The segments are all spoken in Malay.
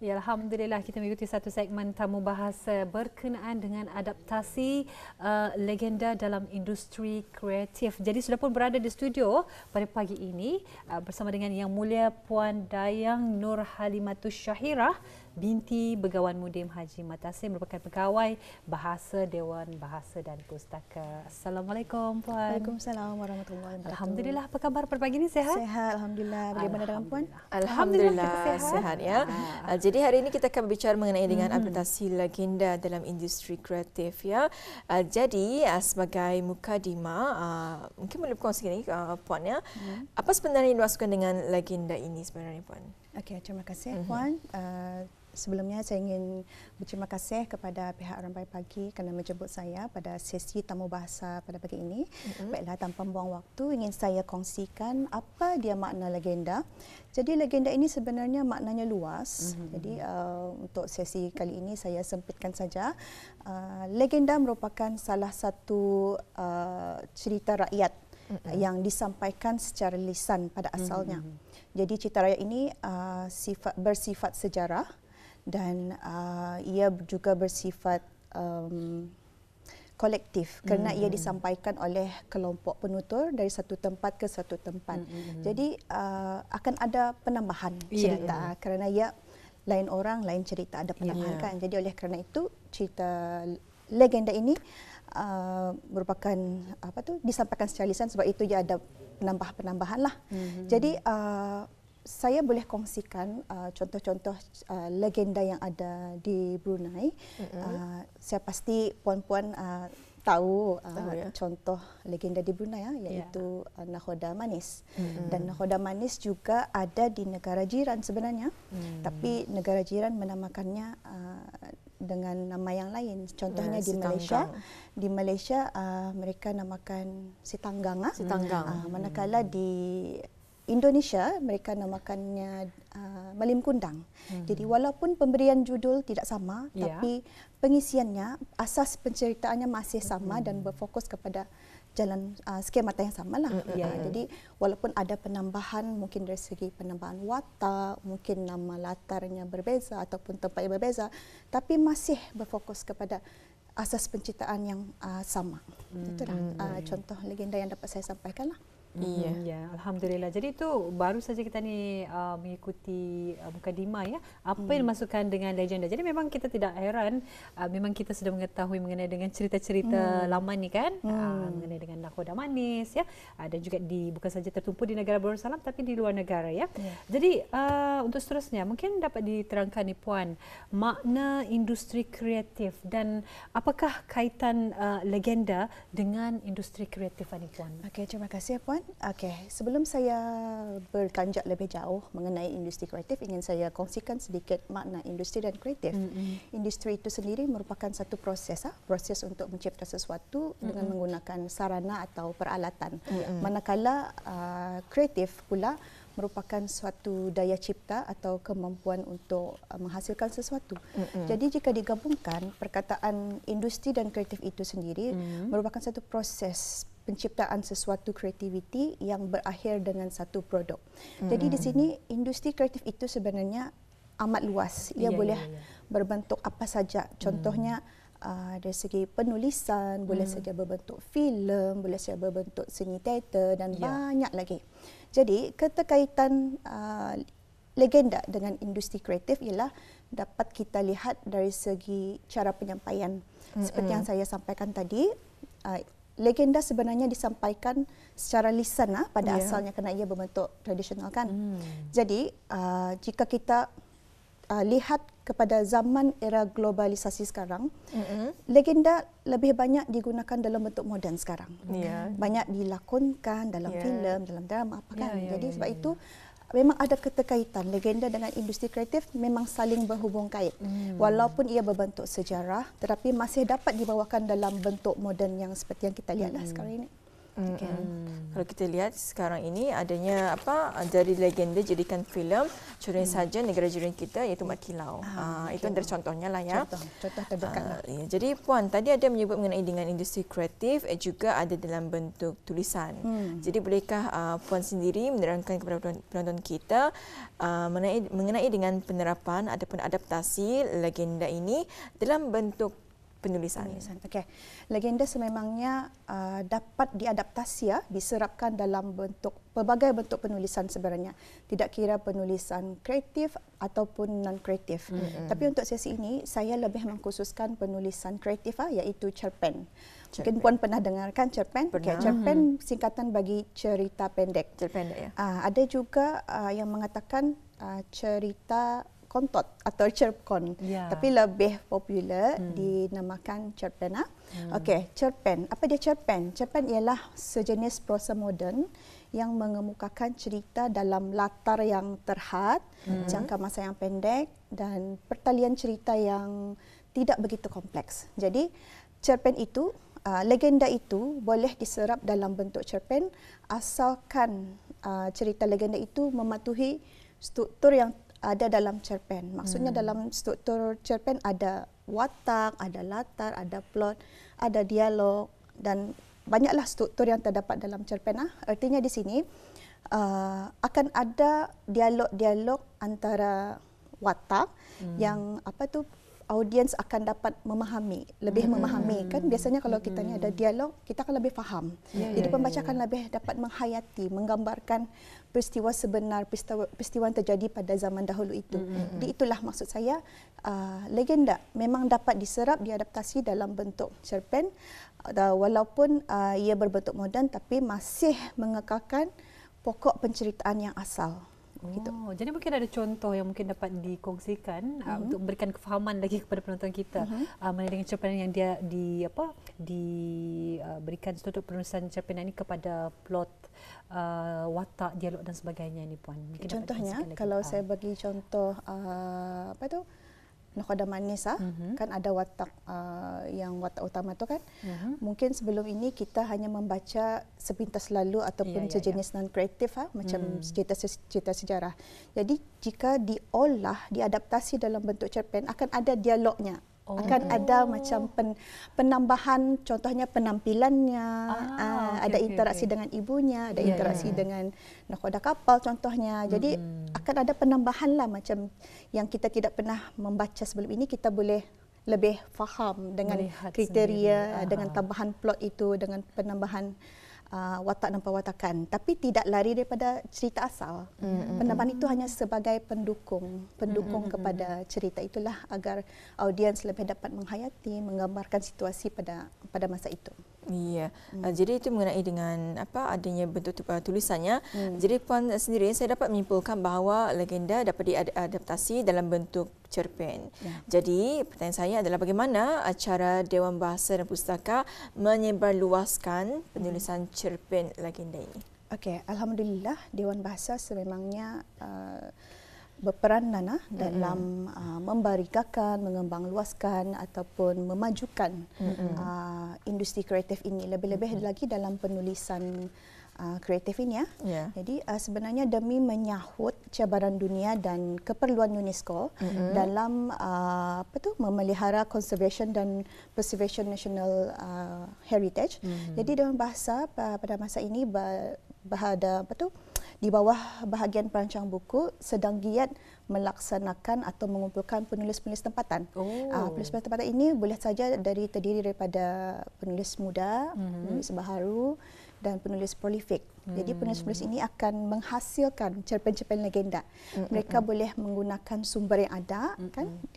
Ya, Alhamdulillah kita mengikuti satu segmen tamu bahasa berkenaan dengan adaptasi legenda dalam industri kreatif. Jadi sudah pun berada di studio pada pagi ini bersama dengan Yang Mulia Puan Dayang Nur Halimatus Syahirah binti Begawan Mudim Haji Matasim, merupakan pegawai Bahasa Dewan Bahasa dan Pustaka. Assalamualaikum Puan. Waalaikumsalam warahmatullahi wabarakatuh. Alhamdulillah, apa khabar pada pagi ini, sehat? Sehat, alhamdulillah. Bagaimana dengan Puan? Alhamdulillah sehat ya. Jadi hari ini kita akan berbicara mengenai dengan adaptasi legenda dalam industri kreatif ya. Jadi sebagai mukadimah mungkin boleh berkongsi Puan ya. Apa sebenarnya yang dimaksudkan dengan legenda ini sebenarnya Puan? Okey, terima kasih Puan. Sebelumnya saya ingin berterima kasih kepada pihak Rampai Pagi kerana menjemput saya pada sesi tamu bahasa pada pagi ini. Baiklah, tanpa membuang waktu, ingin saya kongsikan apa dia makna legenda. Jadi legenda ini sebenarnya maknanya luas. Jadi untuk sesi kali ini saya sempitkan saja. Legenda merupakan salah satu cerita rakyat yang disampaikan secara lisan pada asalnya. Jadi cerita rakyat ini bersifat sejarah dan ia juga bersifat kolektif kerana ia disampaikan oleh kelompok penutur dari satu tempat ke satu tempat. Jadi akan ada penambahan cerita kerana ia lain orang, lain cerita, ada penambahan kan. Jadi oleh kerana itu cerita legenda ini merupakan disampaikan secara lisan, sebab itu ia ada penambahan lah. Jadi saya boleh kongsikan contoh-contoh legenda yang ada di Brunei. Saya pasti puan-puan tahu contoh legenda di Brunei iaitu Nakhoda Manis. Dan Nakhoda Manis juga ada di negara jiran sebenarnya. Tapi negara jiran menamakannya dengan nama yang lain. Contohnya di Malaysia. Di Malaysia mereka namakan Sitanggang. Manakala di Indonesia mereka namakannya Malim Kundang. Jadi walaupun pemberian judul tidak sama, tapi pengisiannya, asas penceritaannya masih sama dan berfokus kepada jalan skemata yang sama lah. Jadi walaupun ada penambahan, mungkin dari segi penambahan watak, mungkin nama latarnya berbeza ataupun tempat yang berbeza, tapi masih berfokus kepada asas penciptaan yang sama. Itulah contoh legenda yang dapat saya sampaikan lah. Ya, Alhamdulillah. Jadi itu baru saja kita ni mengikuti mukadimah ya. Apa yang dimasukkan dengan legenda. Jadi memang kita tidak heran, memang kita sudah mengetahui mengenai dengan cerita-cerita lama ni kan, mengenai dengan Nakhoda Manis ya. Dan juga bukan saja tertumpu di negara Darussalam tapi di luar negara ya. Jadi untuk seterusnya mungkin dapat diterangkan ni Puan, makna industri kreatif dan apakah kaitan legenda dengan industri kreatif ni Puan? Okey, terima kasih Puan. Okey, sebelum saya bertanjak lebih jauh mengenai industri kreatif, ingin saya kongsikan sedikit makna industri dan kreatif. Industri itu sendiri merupakan satu proses untuk mencipta sesuatu dengan menggunakan sarana atau peralatan. Manakala kreatif pula merupakan suatu daya cipta atau kemampuan untuk menghasilkan sesuatu. Jadi jika digabungkan, perkataan industri dan kreatif itu sendiri merupakan satu proses penciptaan sesuatu kreativiti yang berakhir dengan satu produk. Jadi di sini industri kreatif itu sebenarnya amat luas. Ia boleh berbentuk apa saja. Contohnya dari segi penulisan, boleh saja berbentuk filem, boleh saja berbentuk seni teater dan banyak lagi. Jadi keterkaitan legenda dengan industri kreatif ialah dapat kita lihat dari segi cara penyampaian. Seperti yang saya sampaikan tadi, legenda sebenarnya disampaikan secara lisan pada asalnya kerana ia berbentuk tradisional kan. Jadi jika kita lihat kepada zaman era globalisasi sekarang, legenda lebih banyak digunakan dalam bentuk moden sekarang. Banyak dilakonkan dalam filem, dalam drama apa kan. Jadi sebab itu memang ada keterkaitan legenda dengan industri kreatif, memang saling berhubung kait. Walaupun ia berbentuk sejarah tetapi masih dapat dibawakan dalam bentuk moden yang seperti yang kita lihatlah sekarang ini. Kalau kita lihat sekarang ini adanya dari legenda jadikan filem Curian Saja Negara Jiran Kita iaitu Mat Kilau. Itu antara contohnya lah ya. Contoh terdekat. Ya, jadi Puan tadi ada menyebut mengenai dengan industri kreatif juga ada dalam bentuk tulisan. Jadi bolehkah Puan sendiri menerangkan kepada penonton kita mengenai dengan penerapan ataupun adaptasi legenda ini dalam bentuk penulisan. Okey. Legenda sememangnya dapat diadaptasi diserapkan dalam pelbagai bentuk penulisan sebenarnya. Tidak kira penulisan kreatif ataupun non kreatif. Tapi untuk sesi ini saya lebih mengkhususkan penulisan kreatif iaitu cerpen. Mungkin Puan pernah dengarkan cerpen? Cerpen singkatan bagi cerita pendek. Cerpen pendek ya. Ada juga yang mengatakan cerita kontot atau cerpkon, tapi lebih popular dinamakan cerpen. Okey, cerpen. Apa dia cerpen? Cerpen ialah sejenis prosa moden yang mengemukakan cerita dalam latar yang terhad, jangka masa yang pendek dan pertalian cerita yang tidak begitu kompleks. Jadi cerpen itu, legenda itu boleh diserap dalam bentuk cerpen asalkan cerita legenda itu mematuhi struktur yang ada dalam cerpen. Maksudnya dalam struktur cerpen ada watak, ada latar, ada plot, ada dialog dan banyaklah struktur yang terdapat dalam cerpen. Artinya di sini akan ada dialog-dialog antara watak yang audiens akan dapat memahami, lebih memahami. Kan biasanya kalau kita ni ada dialog, kita akan lebih faham. Jadi pembaca akan lebih dapat menghayati, menggambarkan peristiwa sebenar, peristiwa yang terjadi pada zaman dahulu itu. Jadi itulah maksud saya, legenda memang dapat diserap, diadaptasi dalam bentuk cerpen walaupun ia berbentuk moden tapi masih mengekalkan pokok penceritaan yang asal. Jadi mungkin ada contoh yang mungkin dapat dikongsikan untuk memberikan kefahaman lagi kepada penonton kita mengenai dengan cerpen yang dia diberikan struktur penulisan cerpen ini kepada plot, watak, dialog dan sebagainya ni Puan. Mungkin contohnya kalau saya bagi contoh Nakhoda Manis kan ada watak yang watak utama tu kan. Mungkin sebelum ini kita hanya membaca sepintas lalu ataupun sejenis non kreatif macam cerita sejarah. Jadi jika diolah, diadaptasi dalam bentuk cerpen akan ada dialognya. Akan ada macam penambahan, contohnya penampilannya, ada interaksi dengan ibunya, ada interaksi dengan nakhoda kapal contohnya. Jadi akan ada penambahan lah macam yang kita tidak pernah membaca sebelum ini, kita boleh lebih faham dengan melihat kriteria, dengan tambahan plot itu, dengan penambahan watak dan perwatakan, tapi tidak lari daripada cerita asal. Penambahan itu hanya sebagai pendukung kepada cerita itulah agar audiens lebih dapat menghayati, menggambarkan situasi pada masa itu. Iya, jadi itu mengenai dengan adanya bentuk tulisannya. Jadi Puan sendiri, saya dapat menyimpulkan bahawa legenda dapat diadaptasi dalam bentuk cerpen. Jadi pertanyaan saya adalah bagaimana cara Dewan Bahasa dan Pustaka menyebarluaskan penulisan cerpen legenda ini? Okey, alhamdulillah Dewan Bahasa sememangnya berperan dalam membarikakan, mengembangluaskan ataupun memajukan industri kreatif ini, lebih-lebih lagi dalam penulisan kreatif ini Jadi sebenarnya demi menyahut cabaran dunia dan keperluan UNESCO dalam memelihara conservation dan preservation national heritage. Jadi Dewan Bahasa pada masa ini berada di bawah bahagian perancang buku sedang giat melaksanakan atau mengumpulkan penulis-penulis tempatan. Penulis-penulis tempatan ini boleh saja terdiri daripada penulis muda, penulis baharu dan penulis prolifik. Jadi penulis-penulis ini akan menghasilkan cerpen-cerpen legenda. Mereka boleh menggunakan sumber yang ada,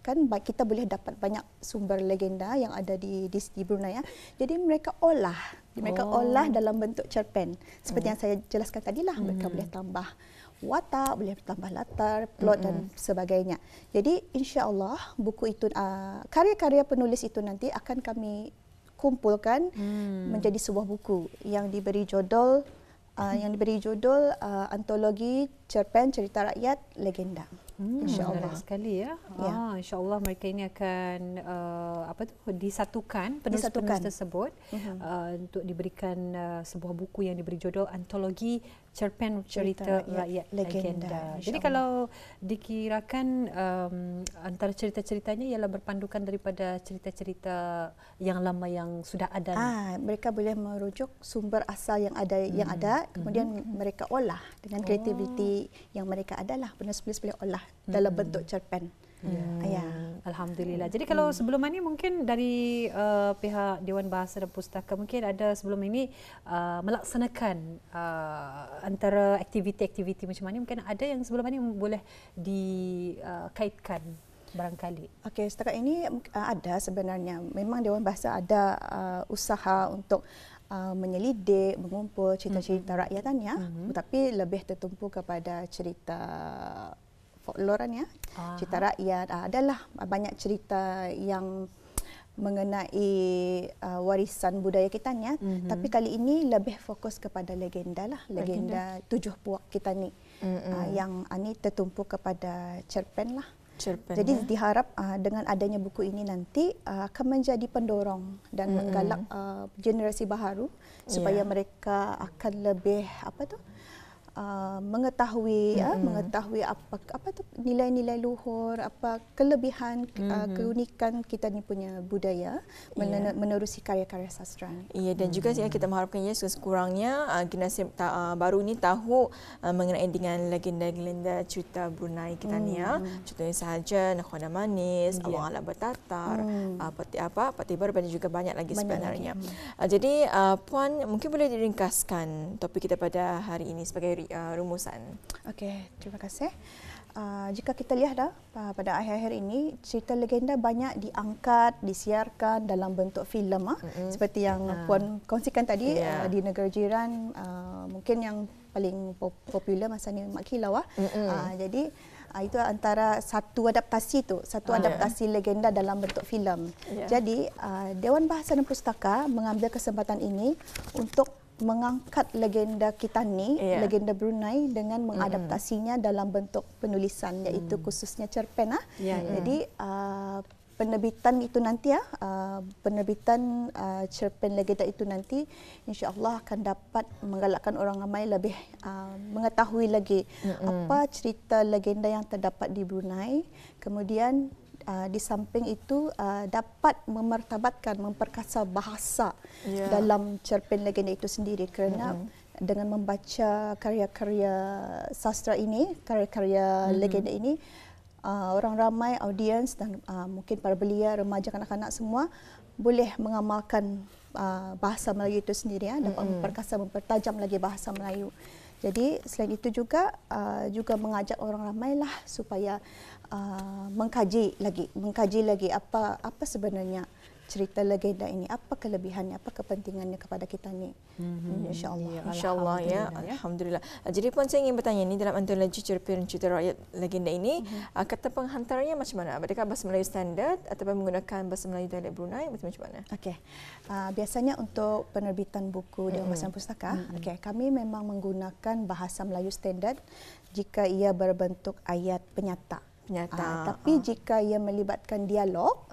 kan kita boleh dapat banyak sumber legenda yang ada di Brunei. Jadi mereka olah dalam bentuk cerpen. Seperti yang saya jelaskan tadilah, mereka boleh tambah watak, boleh tambah latar, plot dan sebagainya. Jadi insya-Allah buku itu, karya-karya penulis itu nanti akan kami kumpulkan menjadi sebuah buku yang diberi judul Antologi Cerpen Cerita Rakyat Legenda. InsyaAllah. Menarik sekali ya. Ya. InsyaAllah mereka ini akan disatukan penulis-penulis tersebut untuk diberikan sebuah buku yang diberi judul Antologi Cerpen Cerita Rakyat Legenda. Jadi kalau dikirakan antara cerita-ceritanya ialah berpandukan daripada cerita-cerita yang lama yang sudah ada. Mereka boleh merujuk sumber asal yang ada, kemudian mereka olah dengan kreativiti yang mereka adalah, penulis-penulis boleh olah dalam bentuk cerpen. Ya. Alhamdulillah. Jadi kalau sebelum ini mungkin dari pihak Dewan Bahasa dan Pustaka mungkin ada sebelum ini melaksanakan antara aktiviti-aktiviti macam mana, mungkin ada yang sebelum ini boleh dikaitkan barangkali. Okey, setakat ini ada sebenarnya. Memang Dewan Bahasa ada usaha untuk menyelidik, mengumpul cerita-cerita rakyatannya, tetapi lebih tertumpu kepada cerita folkloran ya, cerita rakyat. Adalah banyak cerita yang mengenai warisan budaya kita ni, tapi kali ini lebih fokus kepada legenda lah, legenda 7 puak kita ni, yang ini tertumpu kepada cerpen lah. Jadi diharap dengan adanya buku ini nanti akan menjadi pendorong dan menggalak generasi baharu supaya mereka akan lebih mengetahui mengetahui apa tu nilai-nilai luhur, apa kelebihan keunikan kita ni punya budaya, menerusi karya-karya sastra. Ya, dan juga kita mengharapkan sekurang-kurangnya generasi baru ni tahu mengenai dengan legenda-legenda cerita Brunei kita ni ya. Contohnya sahaja Nakhoda Manis, Awang Ala Bertatar, Pati Baru dan juga banyak lagi sebenarnya. Jadi Puan mungkin boleh diringkaskan topik kita pada hari ini sebagai rumusan. Okey, terima kasih. Jika kita lihat pada akhir-akhir ini, cerita legenda banyak diangkat, disiarkan dalam bentuk filem seperti yang Puan kongsikan tadi di negara jiran, mungkin yang paling popular masa ni Mak Kilau. Jadi itu antara satu adaptasi legenda dalam bentuk filem. Jadi Dewan Bahasa dan Pustaka mengambil kesempatan ini untuk mengangkat legenda kita ni, legenda Brunei, dengan mengadaptasinya dalam bentuk penulisan, iaitu khususnya cerpen. Jadi penerbitan itu nanti penerbitan cerpen legenda itu nanti insya-Allah akan dapat menggalakkan orang ramai lebih mengetahui lagi apa cerita legenda yang terdapat di Brunei. Kemudian di samping itu dapat memartabatkan, memperkasa bahasa dalam cerpen legenda itu sendiri, kerana dengan membaca karya-karya sastra ini, karya-karya legenda ini, orang ramai, audiens dan mungkin para belia, remaja, kanak-kanak semua boleh mengamalkan bahasa Melayu itu sendiri, dapat memperkasa, mempertajam lagi bahasa Melayu. Jadi selain itu juga mengajak orang ramai lah supaya mengkaji lagi apa sebenarnya cerita legenda ini, apa kelebihannya, apa kepentingannya kepada kita ni. InsyaAllah ya. Alhamdulillah. Jadi Puan, saya ingin bertanya ni, dalam antologi cerpen cerita rakyat legenda ini, kata penghantarannya macam mana? Adakah bahasa Melayu standard ataupun menggunakan bahasa Melayu dialek Brunei, macam mana? Okey. Biasanya untuk penerbitan buku Dewan Bahasa dan Pustaka, kami memang menggunakan bahasa Melayu standard jika ia berbentuk ayat penyata. Tapi jika ia melibatkan dialog,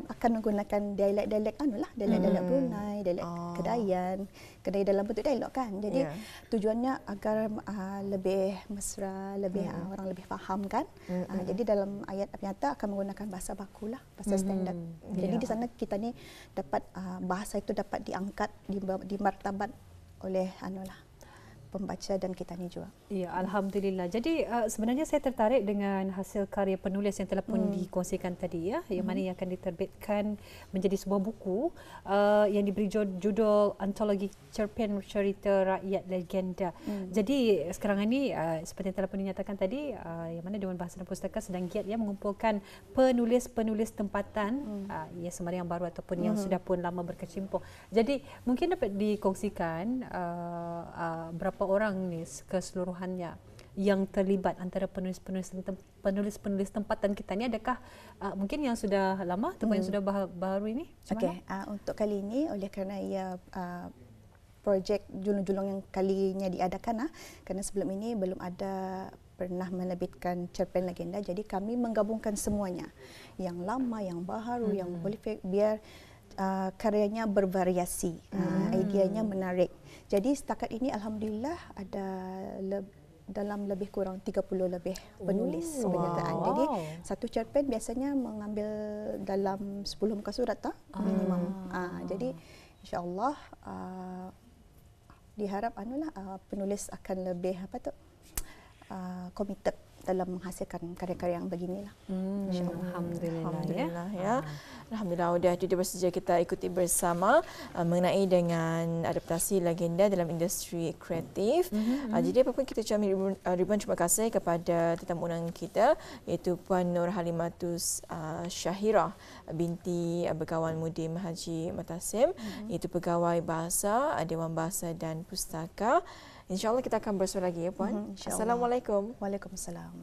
akan menggunakan dialek-dialek dialek Brunei, dialek Kedayan dalam bentuk dialog kan. Jadi tujuannya agar lebih mesra, lebih orang lebih faham kan. Jadi dalam ayat penyata akan menggunakan bahasa baku lah, bahasa standard. Jadi di sana kita ni dapat bahasa itu dapat diangkat, dimartabat oleh pembaca dan kita ni juga. Ya, Alhamdulillah. Jadi sebenarnya saya tertarik dengan hasil karya penulis yang telah pun dikongsikan tadi ya, yang mana yang akan diterbitkan menjadi sebuah buku yang diberi judul Antologi Cerpen Cerita Rakyat Legenda. Jadi sekarang ini seperti yang telah pun dinyatakan tadi, yang mana Dewan Bahasa dan Pustaka sedang giat menumpulkan penulis-penulis tempatan, ya sama yang baru ataupun yang sudah pun lama berkecimpung. Jadi mungkin dapat dikongsikan berapa orang ni keseluruhannya yang terlibat antara penulis-penulis tempatan kita ni, adakah mungkin yang sudah lama ataupun yang sudah baru ini? Okey, untuk kali ini oleh kerana ia projek julung-julung yang kalinya diadakan, kerana sebelum ini belum ada pernah menerbitkan cerpen legenda. Jadi kami menggabungkan semuanya, yang lama, yang baru, yang prolific, biar karyanya bervariasi, ideanya menarik. Jadi setakat ini alhamdulillah ada dalam lebih kurang 30 lebih penulis penyertaan. Jadi satu cerpen biasanya mengambil dalam 10 muka surat minimum. Jadi insya-Allah diharap penulis akan lebih committed dalam menghasilkan karya-karya yang beginilah. Alhamdulillah ya. Alhamdulillah sudah bersedia kita ikuti bersama mengenai dengan adaptasi legenda dalam industri kreatif. Jadi apa pun kita ucapkan ribuan terima kasih kepada tetamu undangan kita, iaitu Puan Nur Halimatus Syahirah binti Begawan Mudim Haji Matasim, iaitu pegawai bahasa Dewan Bahasa dan Pustaka. InsyaAllah kita akan bersua lagi ya Puan. Assalamualaikum. Waalaikumsalam.